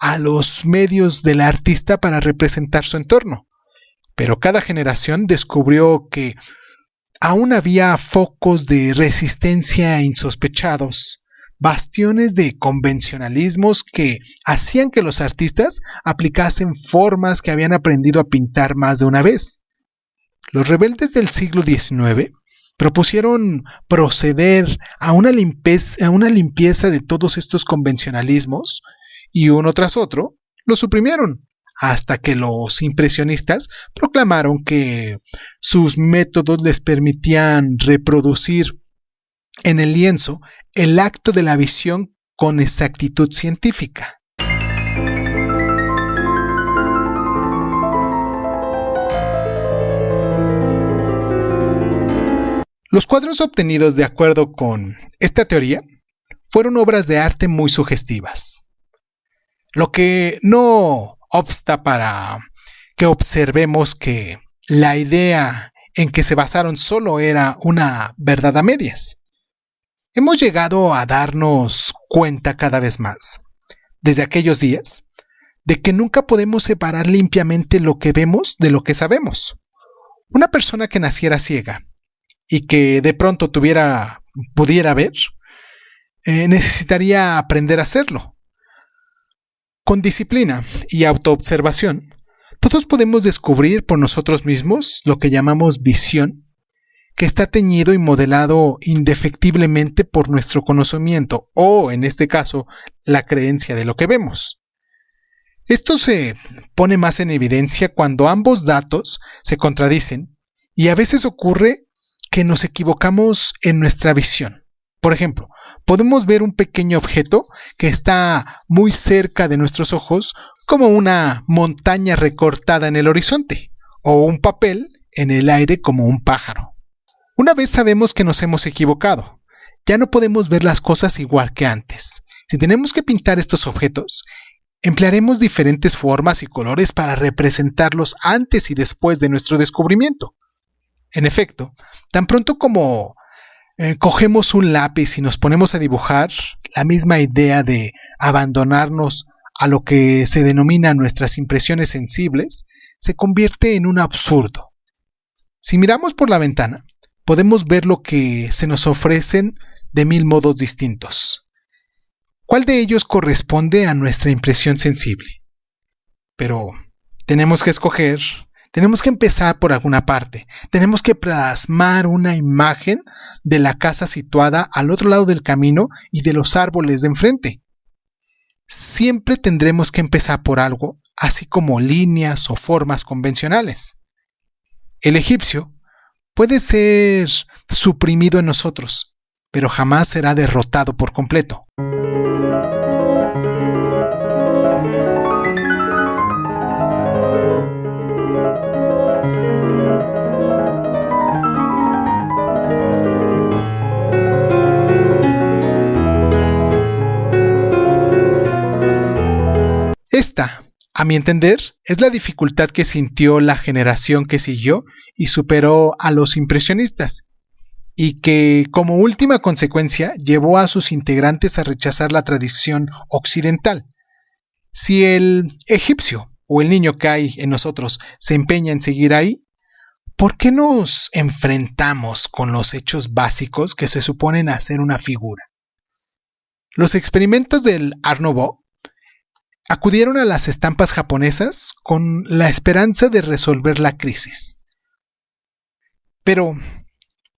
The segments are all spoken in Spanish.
a los medios del artista para representar su entorno. Pero cada generación descubrió que aún había focos de resistencia insospechados, bastiones de convencionalismos que hacían que los artistas aplicasen formas que habían aprendido a pintar más de una vez. Los rebeldes del siglo XIX propusieron proceder a una limpieza de todos estos convencionalismos y uno tras otro los suprimieron, hasta que los impresionistas proclamaron que sus métodos les permitían reproducir en el lienzo el acto de la visión con exactitud científica. Los cuadros obtenidos de acuerdo con esta teoría fueron obras de arte muy sugestivas, lo que no obsta para que observemos que la idea en que se basaron solo era una verdad a medias. Hemos llegado a darnos cuenta cada vez más, desde aquellos días, de que nunca podemos separar limpiamente lo que vemos de lo que sabemos. Una persona que naciera ciega y que de pronto pudiera ver, necesitaría aprender a hacerlo. Con disciplina y autoobservación, todos podemos descubrir por nosotros mismos lo que llamamos visión, que está teñido y modelado indefectiblemente por nuestro conocimiento, o en este caso, la creencia de lo que vemos. Esto se pone más en evidencia cuando ambos datos se contradicen, y a veces ocurre que nos equivocamos en nuestra visión. Por ejemplo, podemos ver un pequeño objeto que está muy cerca de nuestros ojos, como una montaña recortada en el horizonte, o un papel en el aire como un pájaro. Una vez sabemos que nos hemos equivocado, ya no podemos ver las cosas igual que antes. Si tenemos que pintar estos objetos, emplearemos diferentes formas y colores para representarlos antes y después de nuestro descubrimiento. En efecto, tan pronto como cogemos un lápiz y nos ponemos a dibujar, la misma idea de abandonarnos a lo que se denomina nuestras impresiones sensibles se convierte en un absurdo. Si miramos por la ventana, podemos ver lo que se nos ofrecen de 1000 modos distintos. ¿Cuál de ellos corresponde a nuestra impresión sensible? Pero tenemos que escoger. Tenemos que empezar por alguna parte. Tenemos que plasmar una imagen de la casa situada al otro lado del camino y de los árboles de enfrente. Siempre tendremos que empezar por algo, así como líneas o formas convencionales. El egipcio puede ser suprimido en nosotros, pero jamás será derrotado por completo. Esta, a mi entender, es la dificultad que sintió la generación que siguió y superó a los impresionistas, y que, como última consecuencia, llevó a sus integrantes a rechazar la tradición occidental. Si el egipcio o el niño que hay en nosotros se empeña en seguir ahí, ¿por qué nos enfrentamos con los hechos básicos que se suponen hacer una figura? Los experimentos del Art Nouveau acudieron a las estampas japonesas con la esperanza de resolver la crisis. Pero,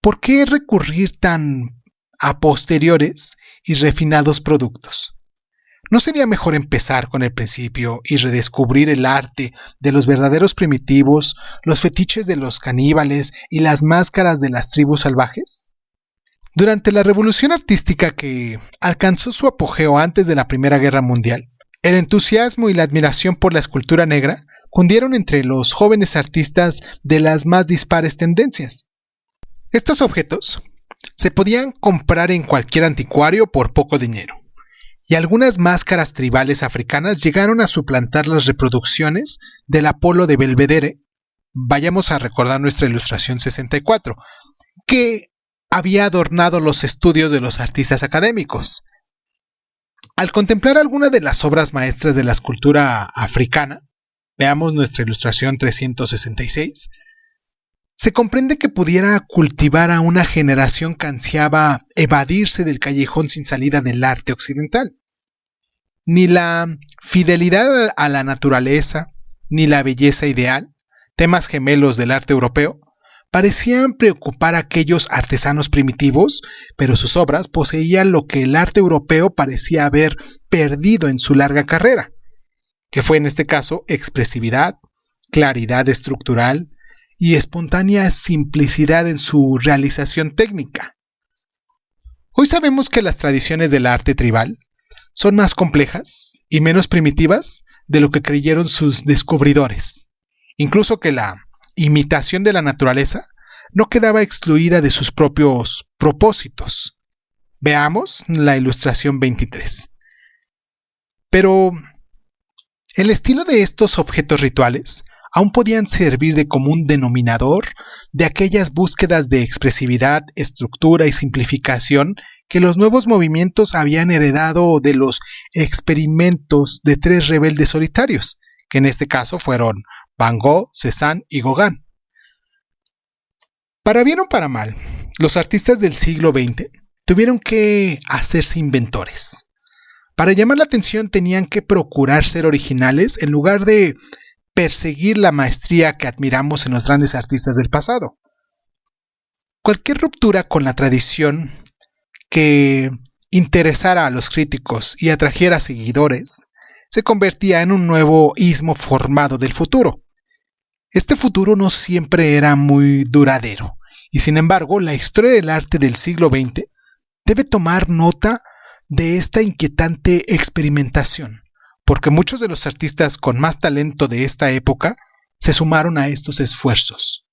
¿por qué recurrir tan a posteriores y refinados productos? ¿No sería mejor empezar con el principio y redescubrir el arte de los verdaderos primitivos, los fetiches de los caníbales y las máscaras de las tribus salvajes? Durante la revolución artística que alcanzó su apogeo antes de la Primera Guerra Mundial, el entusiasmo y la admiración por la escultura negra cundieron entre los jóvenes artistas de las más dispares tendencias. Estos objetos se podían comprar en cualquier anticuario por poco dinero, y algunas máscaras tribales africanas llegaron a suplantar las reproducciones del Apolo de Belvedere. Vayamos a recordar nuestra ilustración 64, que había adornado los estudios de los artistas académicos. Al contemplar alguna de las obras maestras de la escultura africana, veamos nuestra ilustración 366, se comprende que pudiera cultivar a una generación que ansiaba evadirse del callejón sin salida del arte occidental. Ni la fidelidad a la naturaleza, ni la belleza ideal, temas gemelos del arte europeo, parecían preocupar a aquellos artesanos primitivos, pero sus obras poseían lo que el arte europeo parecía haber perdido en su larga carrera, que fue en este caso expresividad, claridad estructural y espontánea simplicidad en su realización técnica. Hoy sabemos que las tradiciones del arte tribal son más complejas y menos primitivas de lo que creyeron sus descubridores, incluso que la imitación de la naturaleza no quedaba excluida de sus propios propósitos. Veamos la ilustración 23. Pero el estilo de estos objetos rituales aún podían servir de común denominador de aquellas búsquedas de expresividad, estructura y simplificación que los nuevos movimientos habían heredado de los experimentos de tres rebeldes solitarios, que en este caso fueron Van Gogh, Cézanne y Gauguin. Para bien o para mal, los artistas del siglo XX tuvieron que hacerse inventores. Para llamar la atención tenían que procurar ser originales en lugar de perseguir la maestría que admiramos en los grandes artistas del pasado. Cualquier ruptura con la tradición que interesara a los críticos y atrajera seguidores se convertía en un nuevo ismo formado del futuro. Este futuro no siempre era muy duradero, y sin embargo la historia del arte del siglo XX debe tomar nota de esta inquietante experimentación, porque muchos de los artistas con más talento de esta época se sumaron a estos esfuerzos.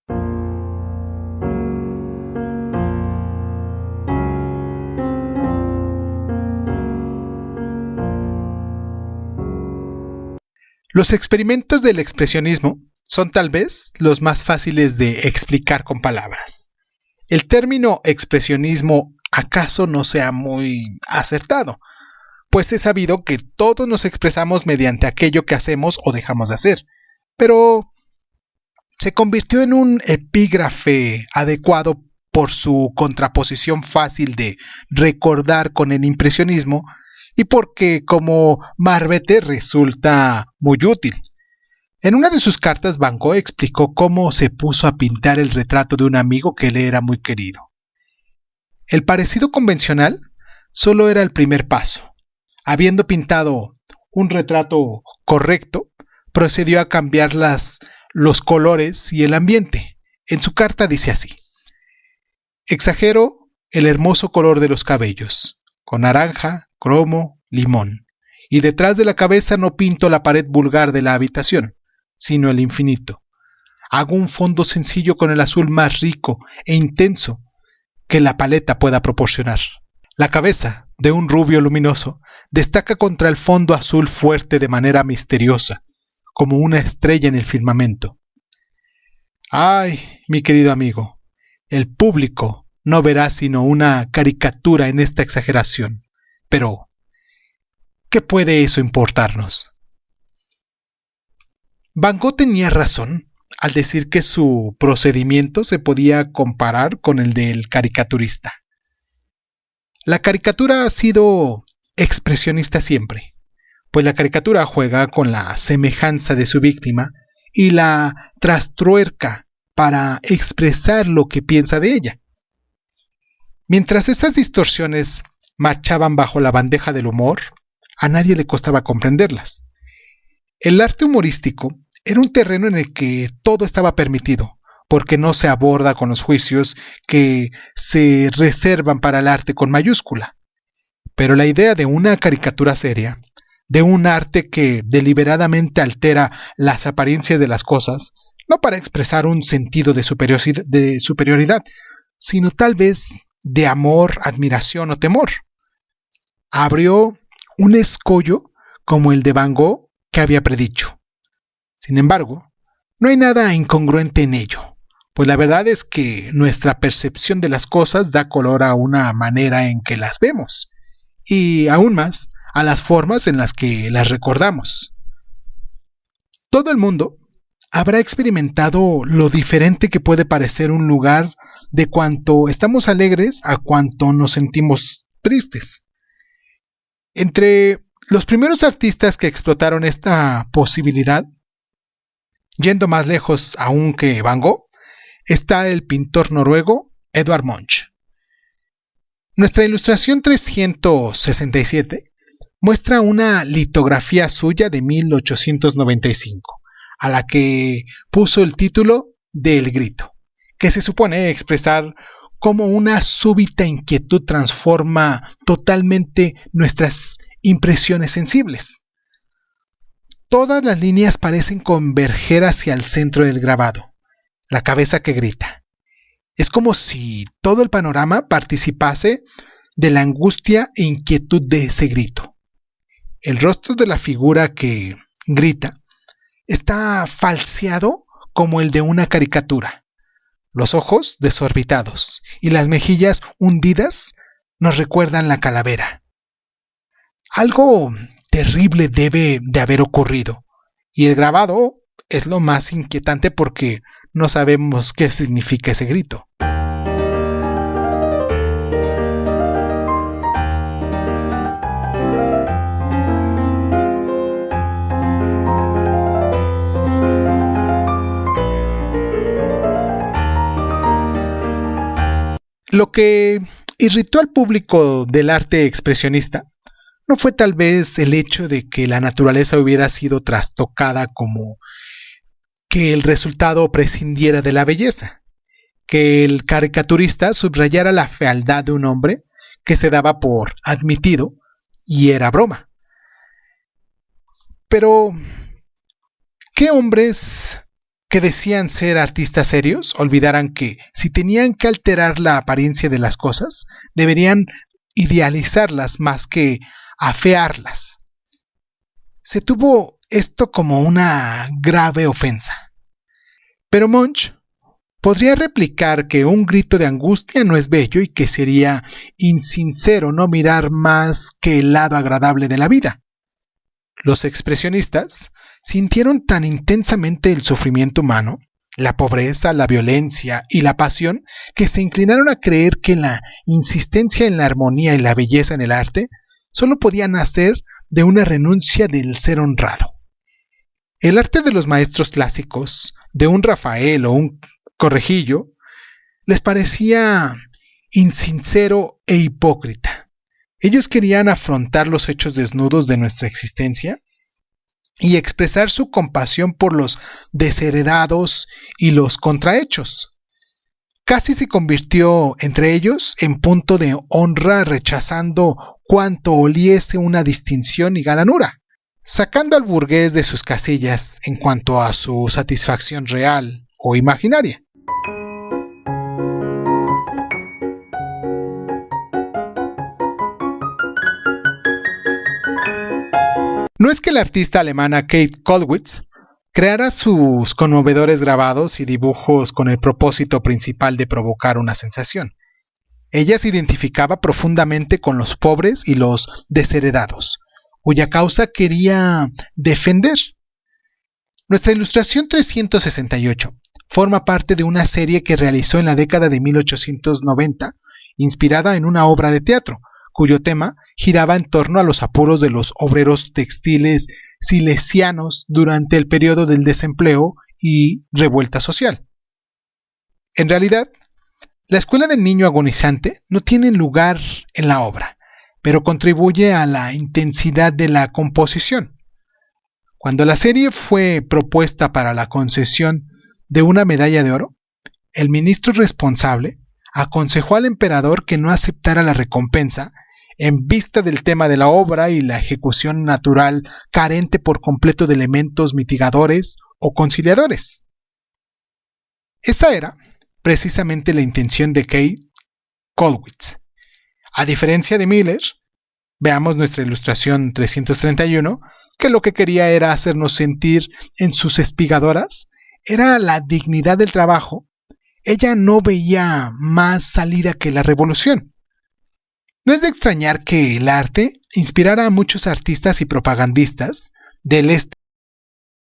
Los experimentos del expresionismo son tal vez los más fáciles de explicar con palabras. El término expresionismo acaso no sea muy acertado, pues es sabido que todos nos expresamos mediante aquello que hacemos o dejamos de hacer, pero se convirtió en un epígrafe adecuado por su contraposición fácil de recordar con el impresionismo y porque como marbete resulta muy útil. En una de sus cartas, Van Gogh explicó cómo se puso a pintar el retrato de un amigo que le era muy querido. El parecido convencional solo era el primer paso. Habiendo pintado un retrato correcto, procedió a cambiar los colores y el ambiente. En su carta dice así: exagero el hermoso color de los cabellos, con naranja, cromo, limón, y detrás de la cabeza no pinto la pared vulgar de la habitación, sino el infinito. Hago un fondo sencillo con el azul más rico e intenso que la paleta pueda proporcionar. La cabeza, de un rubio luminoso, destaca contra el fondo azul fuerte de manera misteriosa, como una estrella en el firmamento. Ay, mi querido amigo, el público no verá sino una caricatura en esta exageración, pero ¿qué puede eso importarnos? Van Gogh tenía razón al decir que su procedimiento se podía comparar con el del caricaturista. La caricatura ha sido expresionista siempre, pues la caricatura juega con la semejanza de su víctima y la trastruerca para expresar lo que piensa de ella. Mientras estas distorsiones marchaban bajo la bandeja del humor, a nadie le costaba comprenderlas. El arte humorístico era un terreno en el que todo estaba permitido, porque no se aborda con los juicios que se reservan para el arte con mayúscula. Pero la idea de una caricatura seria, de un arte que deliberadamente altera las apariencias de las cosas, no para expresar un sentido de superioridad, sino tal vez de amor, admiración o temor, abrió un escollo como el de Van Gogh que había predicho. Sin embargo, no hay nada incongruente en ello, pues la verdad es que nuestra percepción de las cosas da color a una manera en que las vemos, y aún más a las formas en las que las recordamos. Todo el mundo habrá experimentado lo diferente que puede parecer un lugar de cuanto estamos alegres a cuanto nos sentimos tristes. Entre los primeros artistas que explotaron esta posibilidad, yendo más lejos aún que Van Gogh, está el pintor noruego Edvard Munch. Nuestra ilustración 367 muestra una litografía suya de 1895, a la que puso el título de El Grito, que se supone expresar cómo una súbita inquietud transforma totalmente nuestras impresiones sensibles. Todas las líneas parecen converger hacia el centro del grabado, la cabeza que grita. Es como si todo el panorama participase de la angustia e inquietud de ese grito. El rostro de la figura que grita está falseado como el de una caricatura. Los ojos desorbitados y las mejillas hundidas nos recuerdan la calavera. Algo terrible debe de haber ocurrido, y el grabado es lo más inquietante porque no sabemos qué significa ese grito. Lo que irritó al público del arte expresionista no fue tal vez el hecho de que la naturaleza hubiera sido trastocada como que el resultado prescindiera de la belleza, que el caricaturista subrayara la fealdad de un hombre que se daba por admitido y era broma. Pero, ¿qué hombres que decían ser artistas serios olvidaran que si tenían que alterar la apariencia de las cosas, deberían idealizarlas más que afearlas? Se tuvo esto como una grave ofensa. Pero Munch podría replicar que un grito de angustia no es bello y que sería insincero no mirar más que el lado agradable de la vida. Los expresionistas sintieron tan intensamente el sufrimiento humano, la pobreza, la violencia y la pasión, que se inclinaron a creer que la insistencia en la armonía y la belleza en el arte solo podía nacer de una renuncia del ser honrado. El arte de los maestros clásicos, de un Rafael o un Corregillo, les parecía insincero e hipócrita. Ellos querían afrontar los hechos desnudos de nuestra existencia y expresar su compasión por los desheredados y los contrahechos. Casi se convirtió entre ellos en punto de honra, rechazando cuanto oliese una distinción y galanura, sacando al burgués de sus casillas en cuanto a su satisfacción real o imaginaria. No es que la artista alemana Kate Kollwitz creara sus conmovedores grabados y dibujos con el propósito principal de provocar una sensación. Ella se identificaba profundamente con los pobres y los desheredados, cuya causa quería defender. Nuestra ilustración 368 forma parte de una serie que realizó en la década de 1890, inspirada en una obra de teatro, cuyo tema giraba en torno a los apuros de los obreros textiles silesianos durante el periodo del desempleo y revuelta social. En realidad, la escuela del niño agonizante no tiene lugar en la obra, pero contribuye a la intensidad de la composición. Cuando la serie fue propuesta para la concesión de una medalla de oro, el ministro responsable aconsejó al emperador que no aceptara la recompensa en vista del tema de la obra y la ejecución natural carente por completo de elementos mitigadores o conciliadores. Esa era precisamente la intención de Kate Kollwitz. A diferencia de Miller, veamos nuestra ilustración 331, que lo que quería era hacernos sentir en sus espigadoras era la dignidad del trabajo. Ella no veía más salida que la revolución. No es de extrañar que el arte inspirara a muchos artistas y propagandistas del este